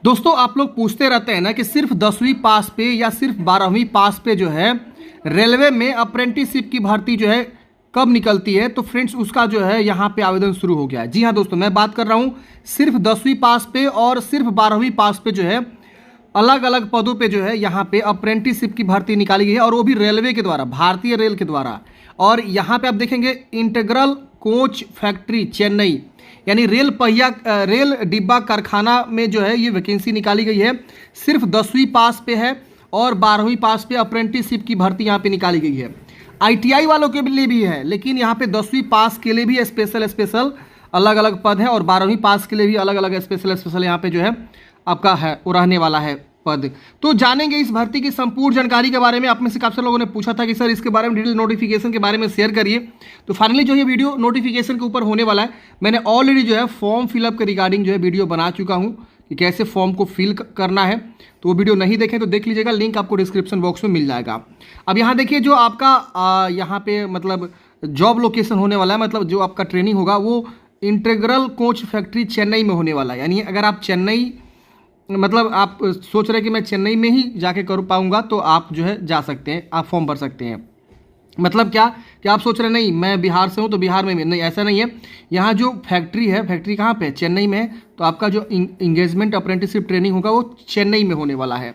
दोस्तों आप लोग पूछते रहते हैं ना कि सिर्फ 10वीं पास पे या सिर्फ 12वीं पास पे जो है रेलवे में अप्रेंटिसशिप की भर्ती जो है कब निकलती है। तो फ्रेंड्स उसका जो है यहाँ पे आवेदन शुरू हो गया है। जी हाँ दोस्तों, मैं बात कर रहा हूँ सिर्फ 10वीं पास पे और सिर्फ 12वीं पास पे जो है अलग अलग पदों पे जो है यहाँ पे अप्रेंटिसशिप की भर्ती निकाली गई है, और वो भी रेलवे के द्वारा, भारतीय रेल के द्वारा। और यहाँ पे आप देखेंगे इंटीग्रल कोच फैक्ट्री चेन्नई, यानी रेल डिब्बा कारखाना में जो है ये वैकेंसी निकाली गई है। सिर्फ 10वीं पास पे है और 12वीं पास पे अप्रेंटिसशिप की भर्ती यहाँ पे निकाली गई है। ITI वालों के लिए भी है, लेकिन यहाँ पे 10वीं पास के लिए भी स्पेशल अलग अलग पद है, और 12वीं पास के लिए भी अलग अलग स्पेशल यहाँ पे जो है आपका है वो रहने वाला है पद। तो जानेंगे इस भर्ती की संपूर्ण जानकारी के बारे में। आप में से काफी लोगों ने पूछा था कि सर इसके बारे में डिटेल नोटिफिकेशन के बारे में शेयर करिए। तो फाइनली जो ये वीडियो नोटिफिकेशन के ऊपर होने वाला है। मैंने ऑलरेडी जो है फॉर्म फिलअप के रिगार्डिंग जो है वीडियो बना चुका हूँ कि कैसे फॉर्म को फिल करना है। तो वो वीडियो नहीं देखें तो देख लीजिएगा, लिंक आपको डिस्क्रिप्शन बॉक्स में मिल जाएगा। अब यहाँ देखिए जो आपका यहाँ पे मतलब जॉब लोकेशन होने वाला है, मतलब जो आपका ट्रेनिंग होगा वो इंटीग्रल कोच फैक्ट्री चेन्नई में होने वाला है। यानी अगर आप चेन्नई मतलब आप सोच रहे हैं कि मैं चेन्नई में ही जाके कर पाऊंगा, तो आप जो है जा सकते हैं, आप फॉर्म भर सकते हैं। मतलब क्या कि आप सोच रहे नहीं मैं बिहार से हूं तो बिहार में नहीं, ऐसा नहीं है। यहाँ जो फैक्ट्री है, फैक्ट्री कहाँ पे है? चेन्नई में है। तो आपका जो इंगेजमेंट अप्रेंटिसशिप ट्रेनिंग होगा वो चेन्नई में होने वाला है।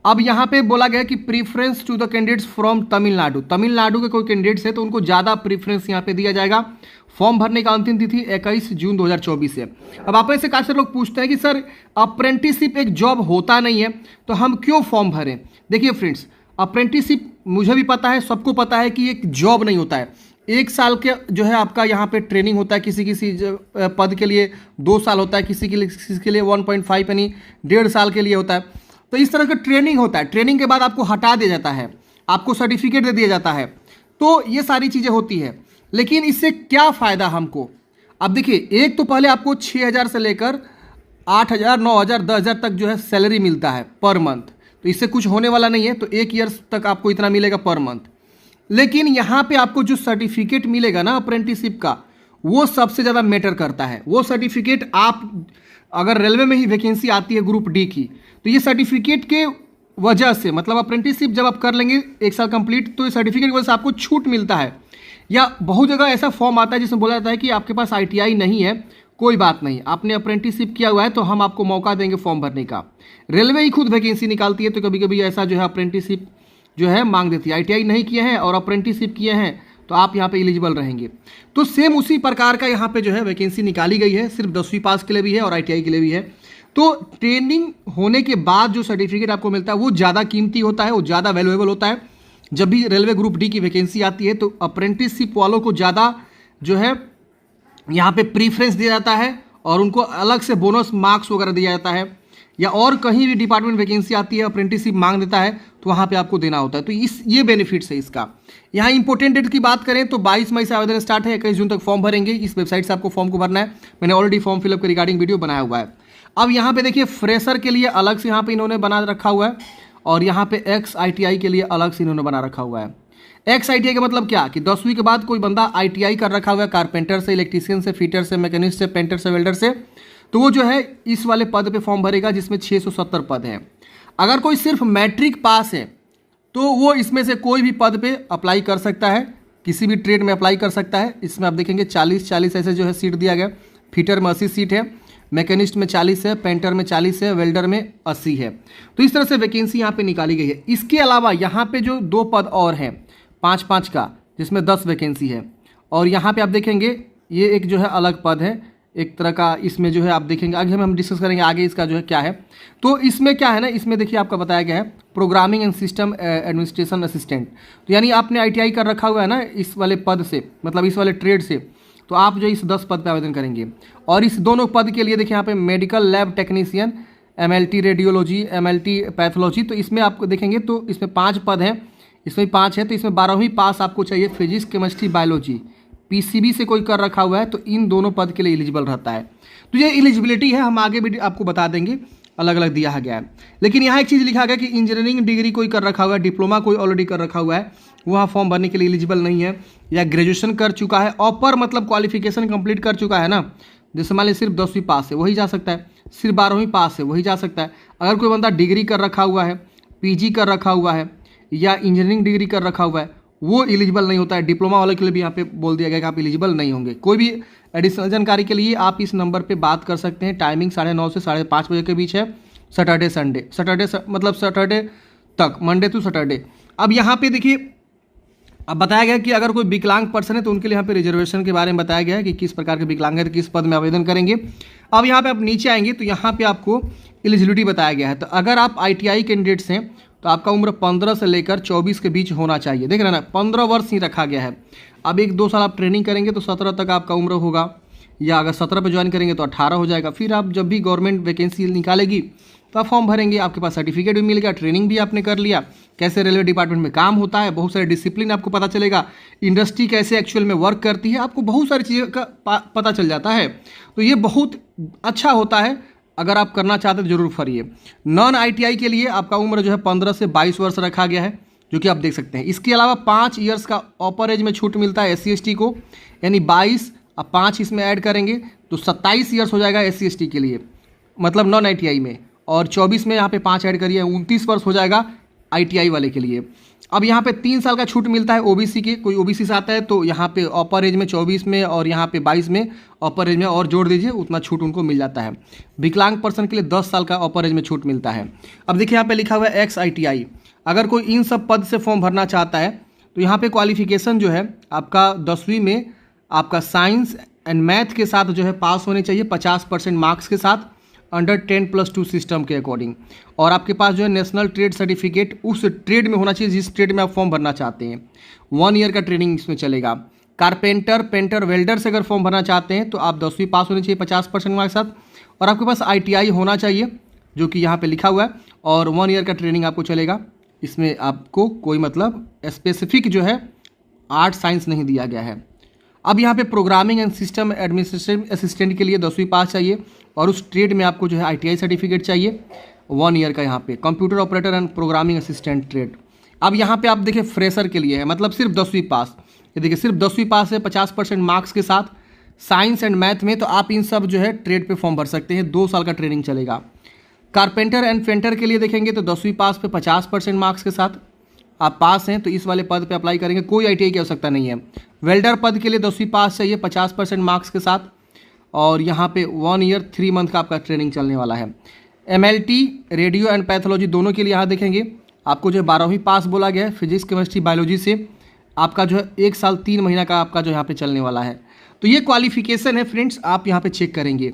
अब यहाँ पे बोला गया कि preference to the candidates from Tamil Nadu. Tamil Nadu के कोई कैंडिडेट्स है तो उनको ज़्यादा प्रीफरेंस यहाँ पे दिया जाएगा। फॉर्म भरने का अंतिम तिथि 21 जून 2024 है। अब आप ऐसे काफी लोग पूछते हैं कि सर अप्रेंटिसशिप एक जॉब होता नहीं है तो हम क्यों फॉर्म भरें। देखिए फ्रेंड्स, अप्रेंटिसशिप मुझे भी पता है, सबको पता है कि एक जॉब नहीं होता है। 1 साल के जो है आपका यहाँ पे ट्रेनिंग होता है, किसी किसी पद के लिए 2 साल होता है, किसी के लिए 1.5 यानी 1.5 साल के लिए होता है। तो इस तरह का ट्रेनिंग होता है। ट्रेनिंग के बाद आपको हटा दिया जाता है, आपको सर्टिफिकेट दे दिया जाता है। तो ये सारी चीज़ें होती है, लेकिन इससे क्या फ़ायदा हमको। अब देखिए, एक तो पहले आपको 6,000 से लेकर 8,000, 9,000, 10,000 तक जो है सैलरी मिलता है पर मंथ। तो इससे कुछ होने वाला नहीं है। तो 1 ईयर तक आपको इतना मिलेगा पर मंथ। लेकिन यहाँ पे आपको जो सर्टिफिकेट मिलेगा ना अप्रेंटिसशिप का, वो सबसे ज़्यादा मैटर करता है। वो सर्टिफिकेट आप अगर रेलवे में ही वैकेंसी आती है ग्रुप डी की, तो ये सर्टिफिकेट के वजह से, मतलब अप्रेंटिसशिप जब आप कर लेंगे 1 साल कंप्लीट, तो ये सर्टिफिकेट की वजह से आपको छूट मिलता है। या बहुत जगह ऐसा फॉर्म आता है जिसमें बोला जाता है कि आपके पास ITI नहीं है, कोई बात नहीं, आपने अप्रेंटिसशिप किया हुआ है तो हम आपको मौका देंगे फॉर्म भरने का। रेलवे ही खुद वैकेंसी निकालती है, तो कभी कभी ऐसा जो है अप्रेंटिसशिप जो है मांग देती है। ITI नहीं किए हैं और अप्रेंटिसशिप किए हैं तो आप यहाँ पे एलिजिबल रहेंगे। तो सेम उसी प्रकार का यहाँ पे जो है वैकेंसी निकाली गई है। सिर्फ 10वीं पास के लिए भी है और ITI के लिए भी है। तो ट्रेनिंग होने के बाद जो सर्टिफिकेट आपको मिलता है वो ज़्यादा कीमती होता है, वो ज़्यादा वैल्यूएबल होता है। जब भी रेलवे ग्रुप डी की वैकेंसी आती है तो अप्रेंटिसशिप वालों को ज़्यादा जो है यहाँ पे प्रीफरेंस दिया जाता है, और उनको अलग से बोनस मार्क्स वगैरह दिया जाता है। या और कहीं भी डिपार्टमेंट वैकेंसी आती है, अप्रेंटिसशिप मांग देता है, तो वहाँ पे आपको देना होता है। तो ये बेनिफिट्स है इसका। यहाँ इंपॉर्टेंट डेट की बात करें तो 22 मई से आवेदन स्टार्ट है, 21 जून तक फॉर्म भरेंगे। इस वेबसाइट से आपको फॉर्म को भरना है। मैंने ऑलरेडी फॉर्म फिलअप के रिगार्डिंग वीडियो बनाया हुआ है। अब यहाँ पे देखिए फ्रेशर के लिए अलग से यहाँ पे इन्होंने बना रखा हुआ है, और यहाँ पे ex-ITI के लिए अलग से इन्होंने बना रखा हुआ है। ex-ITI का मतलब क्या कि 10वीं के बाद कोई बंदा ITI कर रखा हुआ है, कारपेंटर से, इलेक्ट्रीशियन से, फिटर से, मैकेनिस्ट से, पेंटर से, वेल्डर से, तो वो जो है इस वाले पद पे फॉर्म भरेगा जिसमें 670 पद हैं। अगर कोई सिर्फ मैट्रिक पास है तो वो इसमें से कोई भी पद पे अप्लाई कर सकता है, किसी भी ट्रेड में अप्लाई कर सकता है। इसमें आप देखेंगे 40 ऐसे जो है सीट दिया गया। फिटर में 80 सीट है, मैकेनिस्ट में 40 है, पेंटर में 40 है, वेल्डर में 80 है। तो इस तरह से वैकेंसी यहाँ पे निकाली गई है। इसके अलावा यहाँ पे जो 2 पद और हैं 5-5 का, जिसमें 10 वैकेंसी है। और यहाँ पे आप देखेंगे ये एक जो है अलग पद है, एक तरह का। इसमें जो है आप देखेंगे, आगे हम डिस्कस करेंगे आगे इसका जो है क्या है। तो इसमें क्या है ना, इसमें देखिए आपका बताया गया है programming and system administration assistant. तो यानी आपने ITI कर रखा हुआ है ना इस वाले पद से, मतलब इस वाले ट्रेड से, तो आप जो इस 10 पद पे आवेदन करेंगे। और इस दोनों पद के लिए देखिए यहाँ पे medical lab technician, MLT radiology, MLT pathology. तो इसमें आपको देखेंगे तो इसमें 5 पद हैं, इसमें 5 है। तो इसमें 12वीं पास आपको चाहिए, फिजिक्स, केमिस्ट्री, बायोलॉजी। PCB से कोई कर रखा हुआ है तो इन दोनों पद के लिए एलिजिबल रहता है। तो ये एलिजिबिलिटी है, हम आगे भी आपको बता देंगे, अलग अलग दिया गया है। लेकिन यहाँ एक चीज़ लिखा गया कि इंजीनियरिंग डिग्री कोई कर रखा हुआ है, डिप्लोमा कोई ऑलरेडी कर रखा हुआ है, वहाँ फॉर्म भरने के लिए एलिजिबल नहीं है। या ग्रेजुएशन कर चुका है, अपर मतलब क्वालिफिकेशन कंप्लीट कर चुका है ना, जैसे मान लीजिए सिर्फ 10वीं पास है वही जा सकता है। सिर्फ 12वीं पास है वही जा सकता है। अगर कोई बंदा डिग्री कर रखा हुआ है, पीजी कर रखा हुआ है या इंजीनियरिंग डिग्री कर रखा हुआ है, वो एलिजिबल नहीं होता है। डिप्लोमा वाले के लिए भी यहाँ पे बोल दिया गया कि आप एलिजिबल नहीं होंगे। कोई भी एडिशनल जानकारी के लिए आप इस नंबर पे बात कर सकते हैं। टाइमिंग 9:30 से 5:30 बजे के बीच है, सैटरडे संडे, मतलब सैटरडे तक, मंडे टू सैटरडे। अब यहाँ पे देखिए, अब बताया गया कि अगर कोई विकलांग पर्सन है तो उनके लिए यहाँ पे रिजर्वेशन के बारे में बताया गया है कि किस प्रकार के विकलांग है तो किस पद में आवेदन करेंगे। अब यहाँ पे आप नीचे आएंगे तो यहाँ पे आपको एलिजिबिलिटी बताया गया है। तो अगर आप ITI कैंडिडेट्स हैं तो आपका उम्र 15 से लेकर 24 के बीच होना चाहिए। देख रहे हैं ना, 15 वर्ष ही रखा गया है। अब 1-2 साल आप ट्रेनिंग करेंगे तो 17 तक आपका उम्र होगा, या अगर 17 पे ज्वाइन करेंगे तो 18 हो जाएगा। फिर आप जब भी गवर्नमेंट वैकेंसी निकालेगी तो आप फॉर्म भरेंगे, आपके पास सर्टिफिकेट भी मिलेगा, ट्रेनिंग भी आपने कर लिया, कैसे रेलवे डिपार्टमेंट में काम होता है, बहुत सारे डिसिप्लिन आपको पता चलेगा, इंडस्ट्री कैसे एक्चुअल में वर्क करती है, आपको बहुत सारी चीज़ों का पता चल जाता है। तो ये बहुत अच्छा होता है, अगर आप करना चाहते हैं तो जरूर करिए। नॉन ITI के लिए आपका उम्र जो है 15 से 22 वर्ष रखा गया है, जो कि आप देख सकते हैं। इसके अलावा 5 ईयर्स का अपर एज में छूट मिलता है SC/ST को, यानी 22 अब 5 इसमें ऐड करेंगे तो 27 ईयर्स हो जाएगा SC/ST के लिए, मतलब नॉन ITI में, और 24 में यहाँ पे 5 ऐड करिए 29 वर्ष हो जाएगा ITI वाले के लिए। अब यहाँ पे 3 साल का छूट मिलता है OBC के, कोई OBC से आता है तो यहाँ पे अपर एज में 24 में और यहाँ पे 22 में अपर एज में और जोड़ दीजिए, उतना छूट उनको मिल जाता है। विकलांग पर्सन के लिए 10 साल का अपर एज में छूट मिलता है। अब देखिए यहाँ पे लिखा हुआ है ex-ITI, अगर कोई इन सब पद से फॉर्म भरना चाहता है तो यहाँ पे क्वालिफिकेशन जो है आपका 10वीं में आपका साइंस एंड मैथ के साथ जो है पास होने चाहिए 50% मार्क्स के साथ, अंडर 10+2 सिस्टम के अकॉर्डिंग, और आपके पास जो है नेशनल ट्रेड सर्टिफिकेट उस ट्रेड में होना चाहिए जिस ट्रेड में आप फॉर्म भरना चाहते हैं। 1 ईयर का ट्रेनिंग इसमें चलेगा। कारपेंटर, पेंटर, वेल्डर से अगर फॉर्म भरना चाहते हैं तो आप 10वीं पास होनी चाहिए 50% मार्क्स के साथ, और आपके पास ITI होना चाहिए जो कि यहाँ पे लिखा हुआ है, और 1 ईयर का ट्रेनिंग आपको चलेगा। इसमें आपको कोई मतलब स्पेसिफिक जो है आर्ट साइंस नहीं दिया गया है। अब यहाँ पे programming and system administration assistant के लिए 10वीं पास चाहिए, और उस ट्रेड में आपको जो है ITI सर्टिफिकेट चाहिए 1 ईयर का। यहाँ पे computer operator and programming assistant trade. अब यहाँ पे आप देखिए फ्रेशर के लिए है, मतलब सिर्फ 10वीं पास। ये देखिए सिर्फ 10वीं पास है 50% मार्क्स के साथ साइंस एंड मैथ में, तो आप इन सब जो है ट्रेड पे फॉर्म भर सकते हैं। 2 साल का ट्रेनिंग चलेगा। कारपेंटर एंड पेंटर के लिए देखेंगे तो 10वीं पास पे 50% मार्क्स के साथ आप पास हैं तो इस वाले पद पे अप्लाई करेंगे, कोई ITI की आवश्यकता नहीं है। वेल्डर पद के लिए 10वीं पास चाहिए 50% मार्क्स के साथ, और यहाँ पे 1 ईयर 3 मंथ का आपका ट्रेनिंग चलने वाला है। MLT रेडियो एंड पैथोलॉजी दोनों के लिए यहाँ देखेंगे आपको जो 12वीं पास बोला गया है, फिजिक्स केमिस्ट्री बायोलॉजी से आपका जो है 1 साल 3 महीना का आपका जो यहाँ पे चलने वाला है। तो ये क्वालिफिकेशन है फ्रेंड्स, आप यहाँ पे चेक करेंगे।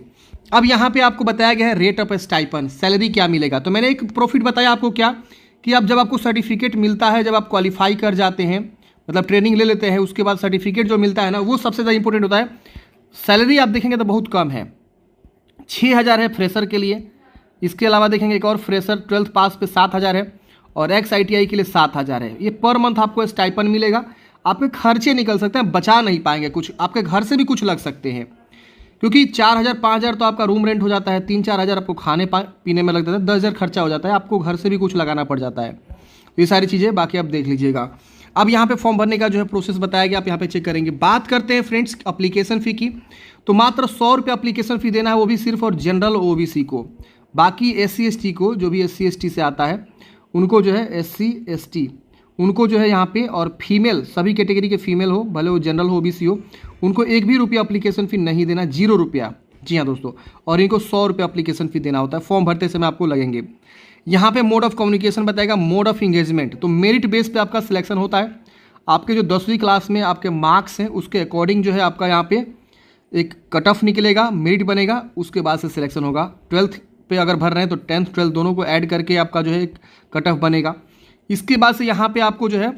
अब यहाँ पे आपको बताया गया है रेट ऑफ स्टाइपन, सैलरी क्या मिलेगा। तो मैंने एक प्रॉफिट बताया आपको क्या, कि अब जब आपको सर्टिफिकेट मिलता है, जब आप क्वालिफाई कर जाते हैं, मतलब ट्रेनिंग ले लेते हैं, उसके बाद सर्टिफिकेट जो मिलता है ना, वो सबसे ज़्यादा इंपॉर्टेंट होता है। सैलरी आप देखेंगे तो बहुत कम है, 6,000 है फ्रेशर के लिए। इसके अलावा देखेंगे एक और फ्रेशर 12th पास पे 7,000 है, और ex-ITI के लिए 7,000 है। ये पर मंथ आपको स्टाइपन मिलेगा। आपके खर्चे निकल सकते हैं, बचा नहीं पाएंगे कुछ, आपके घर से भी कुछ लग सकते हैं, क्योंकि 4,000 5,000 तो आपका रूम रेंट हो जाता है, 3-4 हज़ार आपको खाने पीने में लग जाता है, 10,000 खर्चा हो जाता है, आपको घर से भी कुछ लगाना पड़ जाता है। ये सारी चीज़ें बाकी आप देख लीजिएगा। अब यहाँ पे फॉर्म भरने का जो है प्रोसेस बताया गया, आप यहाँ पे चेक करेंगे। बात करते हैं फ्रेंड्स एप्लीकेशन फ़ी की, तो मात्र 100 रुपये एप्लीकेशन फ़ी देना है, वो भी सिर्फ और जनरल OBC को। बाकी SC/ST को, जो भी SC/ST से आता है उनको जो है SC/ST उनको जो है यहाँ पे, और फीमेल सभी कैटेगरी के फीमेल हो, भले वो जनरल हो OBC हो, उनको 1 भी रुपया एप्लीकेशन फ़ी नहीं देना, 0 रुपया। जी हाँ दोस्तों, और इनको 100 रुपये एप्लीकेशन फ़ी देना होता है, फॉर्म भरते समय आपको लगेंगे। यहाँ पे मोड ऑफ कम्युनिकेशन बताएगा, मोड ऑफ इंगेजमेंट, तो मेरिट बेस पे आपका सिलेक्शन होता है। आपके जो 10वीं क्लास में आपके मार्क्स हैं उसके अकॉर्डिंग जो है आपका यहाँ पे एक कट ऑफ निकलेगा, मेरिट बनेगा, उसके बाद से सिलेक्शन होगा। 12th पे अगर भर रहे हैं तो 10th 12th दोनों को ऐड करके आपका जो है एक कट ऑफ बनेगा। इसके बाद से यहाँ पे आपको जो है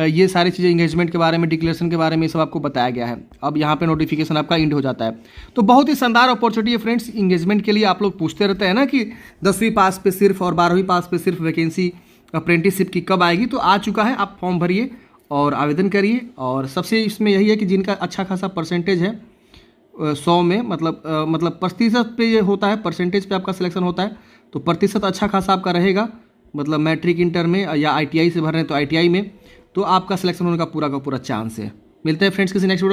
ये सारी चीज़ें इंगेजमेंट के बारे में, डिक्लेरेशन के बारे में, ये सब आपको बताया गया है। अब यहाँ पे नोटिफिकेशन आपका इंड हो जाता है। तो बहुत ही शानदार अपॉर्चुनिटी है फ्रेंड्स इंगेजमेंट के लिए। आप लोग पूछते रहते हैं ना कि 10वीं पास पे सिर्फ और 12वीं पास पे सिर्फ वैकेंसी अप्रेंटिसशिप की कब आएगी, तो आ चुका है। आप फॉर्म भरिए और आवेदन करिए। और सबसे इसमें यही है कि जिनका अच्छा खासा परसेंटेज है 100 में, मतलब प्रतिशत पे ये होता है, परसेंटेज पे आपका सिलेक्शन होता है, तो प्रतिशत अच्छा खासा आपका रहेगा। मतलब मैट्रिक इंटर में या ITI से भर रहे हैं तो ITI में, तो आपका सिलेक्शन होने का पूरा चांस है। मिलते हैं फ्रेंड्स किसी नेक्स्ट वीडियो।